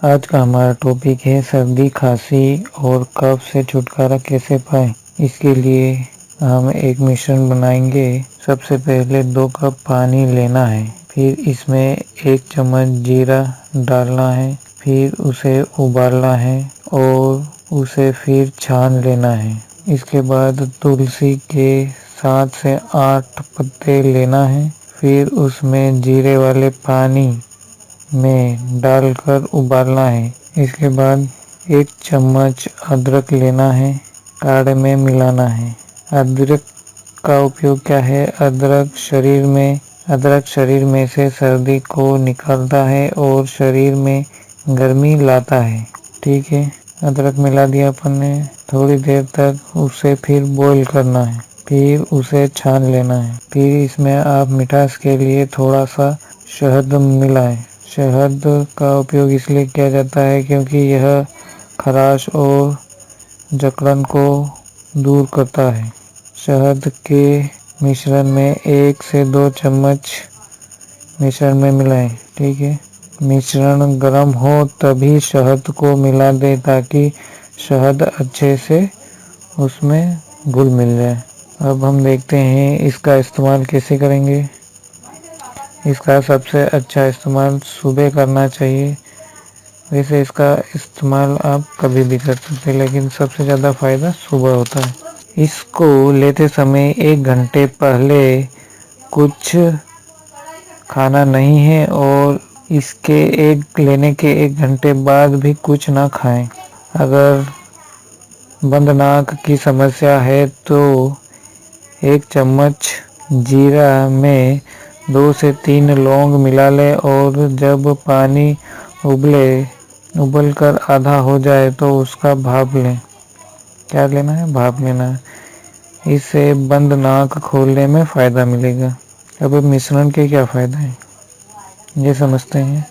आज का हमारा टॉपिक है सर्दी, खांसी और कफ से छुटकारा कैसे पाएं। इसके लिए हम एक मिश्रण बनाएंगे। सबसे पहले 2 कप पानी लेना है, फिर इसमें 1 चम्मच जीरा डालना है, फिर उसे उबालना है और उसे फिर छान लेना है। इसके बाद तुलसी के 7 से 8 पत्ते लेना है, फिर उसमें जीरे वाले पानी में डालकर उबालना है। इसके बाद 1 चम्मच अदरक लेना है, काढ़े में मिलाना है। अदरक का उपयोग क्या है? अदरक शरीर में से सर्दी को निकालता है और शरीर में गर्मी लाता है। ठीक है, अदरक मिला दिया अपन ने। थोड़ी देर तक उसे फिर बॉईल करना है, फिर उसे छान लेना है। फिर इसमें आप मिठास के लिए थोड़ा सा शहद मिलाएं। शहद का उपयोग इसलिए किया जाता है क्योंकि यह खराश और जकड़न को दूर करता है। शहद के मिश्रण में 1 से 2 चम्मच मिश्रण में मिलाएं। ठीक है, मिश्रण गर्म हो तभी शहद को मिला दें ताकि शहद अच्छे से उसमें घुल मिल जाए। अब हम देखते हैं इसका इस्तेमाल कैसे करेंगे। इसका सबसे अच्छा इस्तेमाल सुबह करना चाहिए। वैसे इसका इस्तेमाल आप कभी भी कर सकते हैं, लेकिन सबसे ज़्यादा फ़ायदा सुबह होता है। इसको लेते समय 1 घंटे पहले कुछ खाना नहीं है और लेने के 1 घंटे बाद भी कुछ ना खाएं। अगर बंद नाक की समस्या है तो 1 चम्मच जीरा में 2 से 3 लौंग मिला लें और जब पानी उबलकर आधा हो जाए तो उसका भाप लें। क्या लेना है? भाप लेना है। इससे बंद नाक खोलने में फ़ायदा मिलेगा। अब मिश्रण के क्या फ़ायदे हैं ये समझते हैं।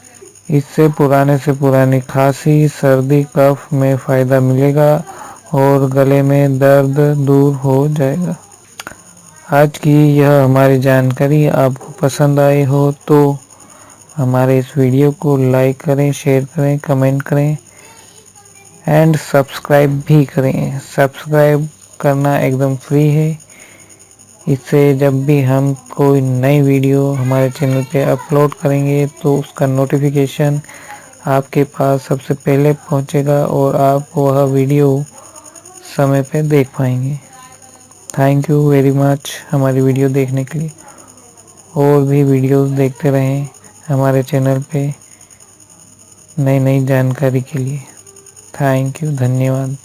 इससे पुराने से पुरानी खांसी, सर्दी, कफ में फ़ायदा मिलेगा और गले में दर्द दूर हो जाएगा। आज की यह हमारी जानकारी आपको पसंद आई हो तो हमारे इस वीडियो को लाइक करें, शेयर करें, कमेंट करें एंड सब्सक्राइब भी करें। सब्सक्राइब करना एकदम फ्री है। इससे जब भी हम कोई नई वीडियो हमारे चैनल पे अपलोड करेंगे तो उसका नोटिफिकेशन आपके पास सबसे पहले पहुंचेगा और आप वह वीडियो समय पे देख पाएंगे। थैंक यू वेरी मच हमारी वीडियो देखने के लिए। और भी वीडियोस देखते रहें हमारे चैनल पे नई जानकारी के लिए। थैंक यू, धन्यवाद।